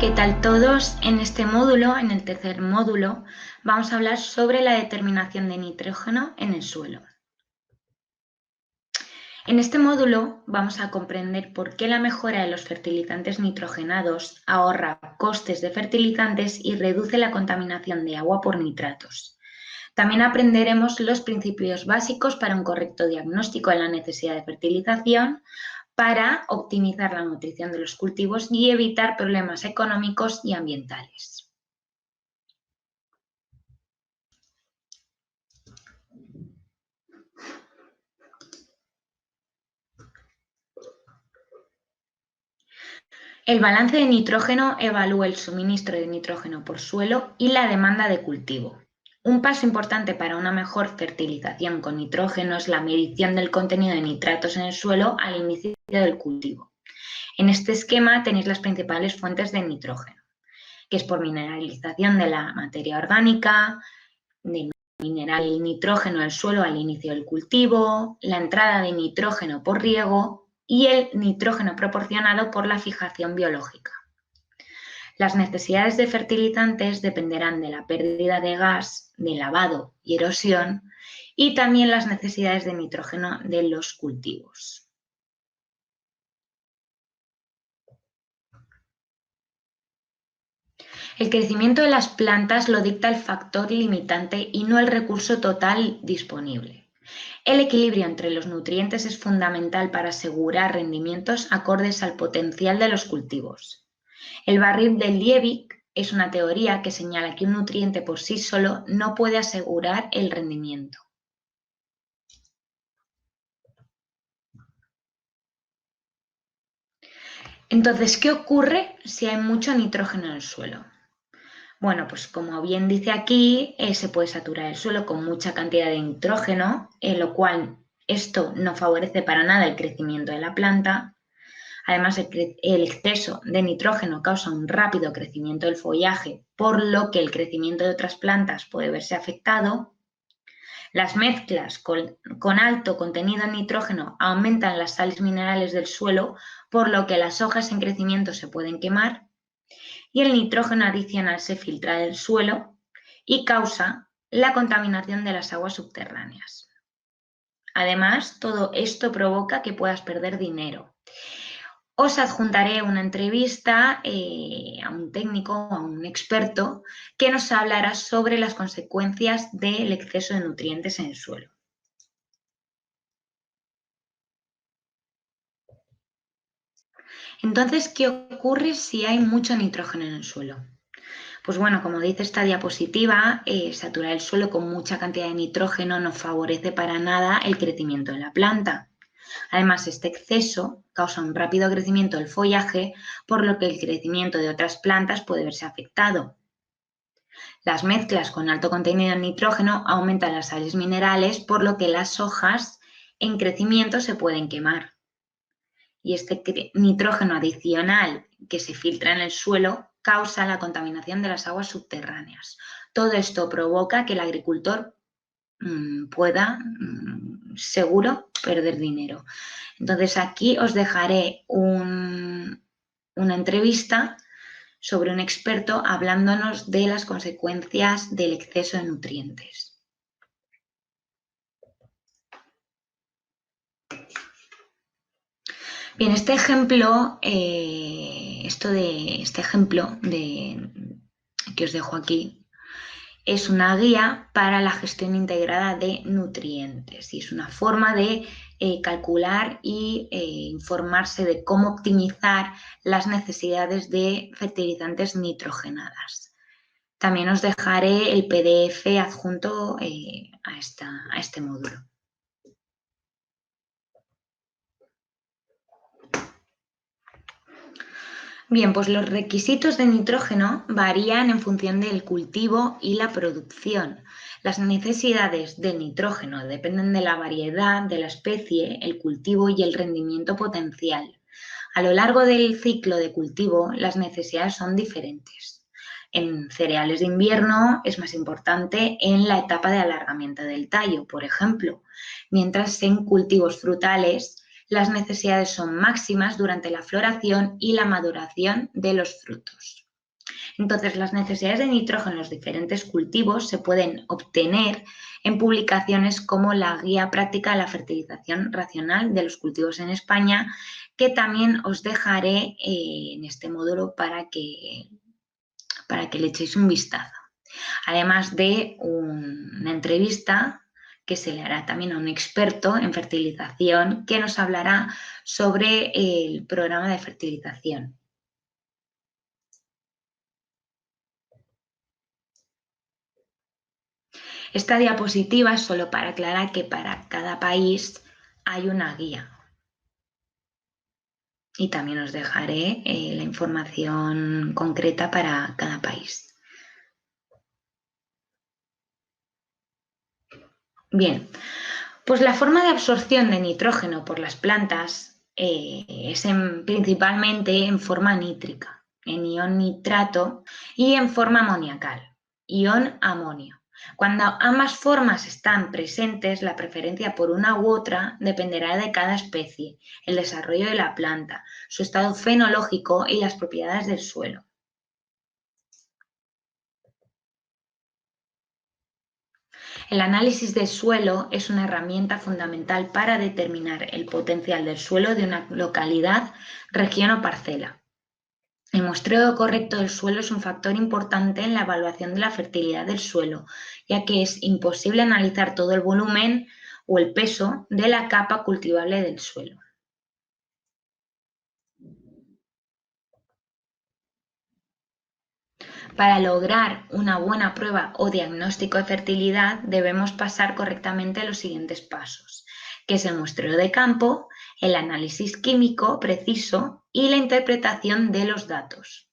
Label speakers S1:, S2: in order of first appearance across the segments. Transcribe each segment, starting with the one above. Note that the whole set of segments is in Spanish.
S1: ¿Qué tal todos? En este módulo, en el tercer módulo, vamos a hablar sobre la determinación de nitrógeno en el suelo. En este módulo vamos a comprender por qué la mejora de los fertilizantes nitrogenados ahorra costes de fertilizantes y reduce la contaminación de agua por nitratos. También aprenderemos los principios básicos para un correcto diagnóstico de la necesidad de fertilización, para optimizar la nutrición de los cultivos y evitar problemas económicos y ambientales. El balance de nitrógeno evalúa el suministro de nitrógeno por suelo y la demanda de cultivo. Un paso importante para una mejor fertilización con nitrógeno es la medición del contenido de nitratos en el suelo al inicio del cultivo. En este esquema tenéis las principales fuentes de nitrógeno, que es por mineralización de la materia orgánica, del mineral nitrógeno del suelo al inicio del cultivo, la entrada de nitrógeno por riego y el nitrógeno proporcionado por la fijación biológica. Las necesidades de fertilizantes dependerán de la pérdida de gas, de lavado y erosión, y también las necesidades de nitrógeno de los cultivos. El crecimiento de las plantas lo dicta el factor limitante y no el recurso total disponible. El equilibrio entre los nutrientes es fundamental para asegurar rendimientos acordes al potencial de los cultivos. El barril de Liebig es una teoría que señala que un nutriente por sí solo no puede asegurar el rendimiento. Entonces, ¿qué ocurre si hay mucho nitrógeno en el suelo? Bueno, pues como bien dice aquí, se puede saturar el suelo con mucha cantidad de nitrógeno, lo cual esto no favorece para nada el crecimiento de la planta. Además, el exceso de nitrógeno causa un rápido crecimiento del follaje, por lo que el crecimiento de otras plantas puede verse afectado. Las mezclas con alto contenido en nitrógeno aumentan las sales minerales del suelo, por lo que las hojas en crecimiento se pueden quemar. Y el nitrógeno adicional se filtra del suelo y causa la contaminación de las aguas subterráneas. Además, todo esto provoca que puedas perder dinero. Os adjuntaré una entrevista a un técnico, a un experto, que nos hablará sobre las consecuencias del exceso de nutrientes en el suelo. Entonces, ¿qué ocurre si hay mucho nitrógeno en el suelo? Pues bueno, como dice esta diapositiva, saturar el suelo con mucha cantidad de nitrógeno no favorece para nada el crecimiento de la planta. Además, este exceso causa un rápido crecimiento del follaje, por lo que el crecimiento de otras plantas puede verse afectado. Las mezclas con alto contenido en nitrógeno aumentan las sales minerales, por lo que las hojas en crecimiento se pueden quemar. Y este nitrógeno adicional que se filtra en el suelo causa la contaminación de las aguas subterráneas. Todo esto provoca que el agricultor pueda, seguro, perder dinero. Entonces aquí os dejaré una entrevista sobre un experto hablándonos de las consecuencias del exceso de nutrientes. Bien, este ejemplo que os dejo aquí es una guía para la gestión integrada de nutrientes y es una forma de calcular y informarse de cómo optimizar las necesidades de fertilizantes nitrogenadas. También os dejaré el PDF adjunto a este módulo. Bien, pues los requisitos de nitrógeno varían en función del cultivo y la producción. Las necesidades de nitrógeno dependen de la variedad, de la especie, el cultivo y el rendimiento potencial. A lo largo del ciclo de cultivo, las necesidades son diferentes. En cereales de invierno es más importante en la etapa de alargamiento del tallo, por ejemplo, mientras en cultivos frutales las necesidades son máximas durante la floración y la maduración de los frutos. Entonces, las necesidades de nitrógeno en los diferentes cultivos se pueden obtener en publicaciones como la Guía Práctica de la Fertilización Racional de los Cultivos en España, que también os dejaré en este módulo para que le echéis un vistazo. Además de una entrevista que se le hará también a un experto en fertilización que nos hablará sobre el programa de fertilización. Esta diapositiva es solo para aclarar que para cada país hay una guía. Y también os dejaré la información concreta para cada país. Bien, pues la forma de absorción de nitrógeno por las plantas es principalmente en forma nítrica, en ion nitrato y en forma amoniacal, ion amonio. Cuando ambas formas están presentes, la preferencia por una u otra dependerá de cada especie, el desarrollo de la planta, su estado fenológico y las propiedades del suelo. El análisis del suelo es una herramienta fundamental para determinar el potencial del suelo de una localidad, región o parcela. El muestreo correcto del suelo es un factor importante en la evaluación de la fertilidad del suelo, ya que es imposible analizar todo el volumen o el peso de la capa cultivable del suelo. Para lograr una buena prueba o diagnóstico de fertilidad debemos pasar correctamente los siguientes pasos, que es el muestreo de campo, el análisis químico preciso y la interpretación de los datos.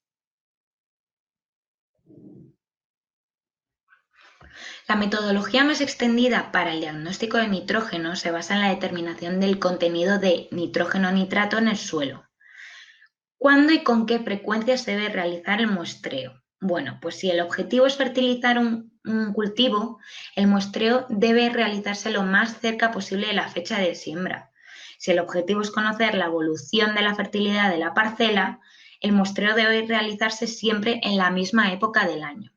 S1: La metodología más extendida para el diagnóstico de nitrógeno se basa en la determinación del contenido de nitrógeno-nitrato en el suelo. ¿Cuándo y con qué frecuencia se debe realizar el muestreo? Bueno, pues si el objetivo es fertilizar un cultivo, el muestreo debe realizarse lo más cerca posible de la fecha de siembra. Si el objetivo es conocer la evolución de la fertilidad de la parcela, el muestreo debe realizarse siempre en la misma época del año.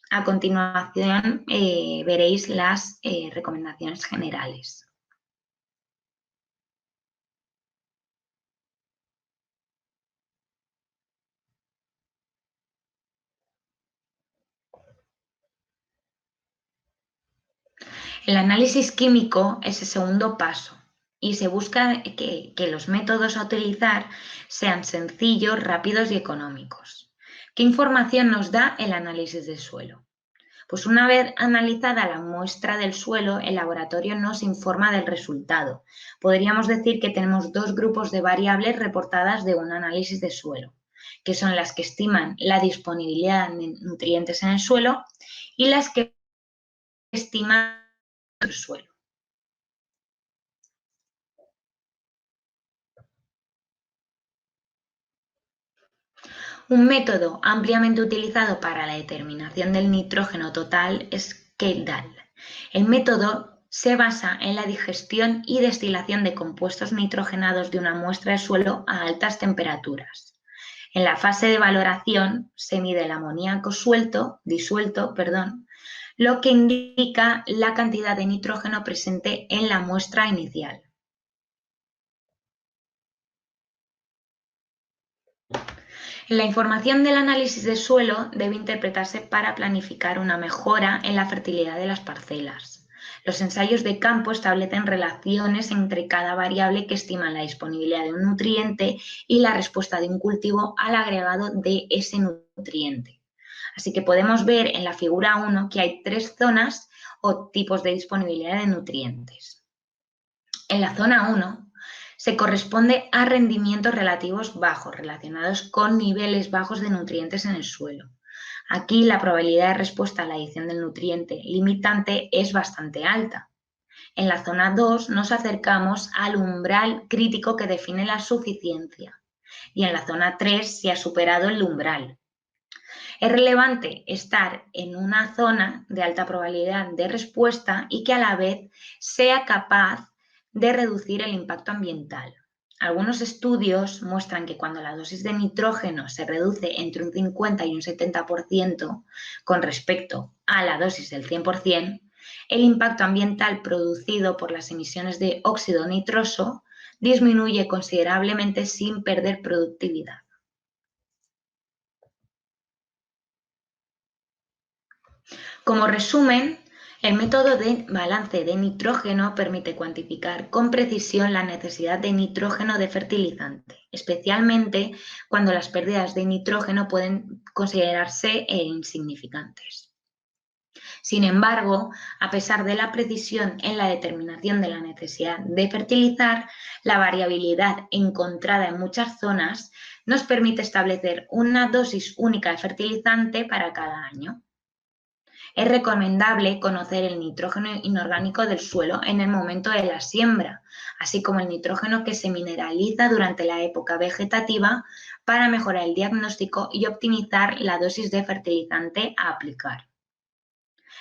S1: A continuación veréis las recomendaciones generales. El análisis químico es el segundo paso y se busca que los métodos a utilizar sean sencillos, rápidos y económicos. ¿Qué información nos da el análisis del suelo? Pues una vez analizada la muestra del suelo, el laboratorio nos informa del resultado. Podríamos decir que tenemos dos grupos de variables reportadas de un análisis de suelo, que son las que estiman la disponibilidad de nutrientes en el suelo y las que estiman el suelo. Un método ampliamente utilizado para la determinación del nitrógeno total es Kjeldahl. El método se basa en la digestión y destilación de compuestos nitrogenados de una muestra de suelo a altas temperaturas. En la fase de valoración se mide el amoníaco disuelto, lo que indica la cantidad de nitrógeno presente en la muestra inicial. La información del análisis de suelo debe interpretarse para planificar una mejora en la fertilidad de las parcelas. Los ensayos de campo establecen relaciones entre cada variable que estiman la disponibilidad de un nutriente y la respuesta de un cultivo al agregado de ese nutriente. Así que podemos ver en la figura 1 que hay 3 zonas o tipos de disponibilidad de nutrientes. En la zona 1 se corresponde a rendimientos relativos bajos relacionados con niveles bajos de nutrientes en el suelo. Aquí la probabilidad de respuesta a la adición del nutriente limitante es bastante alta. En la zona 2 nos acercamos al umbral crítico que define la suficiencia y en la zona 3 se ha superado el umbral. Es relevante estar en una zona de alta probabilidad de respuesta y que a la vez sea capaz de reducir el impacto ambiental. Algunos estudios muestran que cuando la dosis de nitrógeno se reduce entre un 50 y un 70% con respecto a la dosis del 100%, el impacto ambiental producido por las emisiones de óxido nitroso disminuye considerablemente sin perder productividad. Como resumen, el método de balance de nitrógeno permite cuantificar con precisión la necesidad de nitrógeno de fertilizante, especialmente cuando las pérdidas de nitrógeno pueden considerarse insignificantes. Sin embargo, a pesar de la precisión en la determinación de la necesidad de fertilizar, la variabilidad encontrada en muchas zonas nos permite establecer una dosis única de fertilizante para cada año. Es recomendable conocer el nitrógeno inorgánico del suelo en el momento de la siembra, así como el nitrógeno que se mineraliza durante la época vegetativa para mejorar el diagnóstico y optimizar la dosis de fertilizante a aplicar.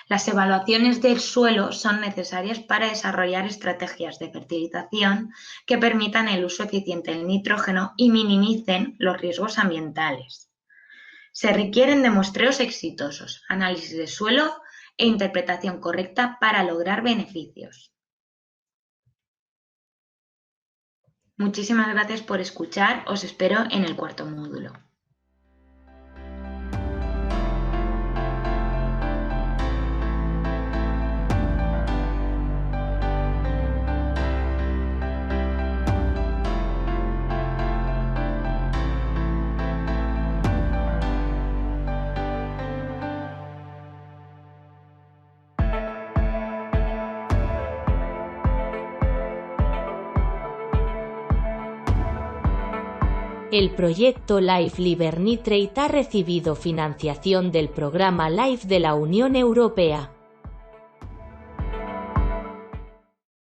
S1: Las evaluaciones del suelo son necesarias para desarrollar estrategias de fertilización que permitan el uso eficiente del nitrógeno y minimicen los riesgos ambientales. Se requieren de muestreos exitosos, análisis de suelo e interpretación correcta para lograr beneficios. Muchísimas gracias por escuchar, os espero en el cuarto módulo.
S2: El proyecto Life Liver Nitrate ha recibido financiación del programa LIFE de la Unión Europea.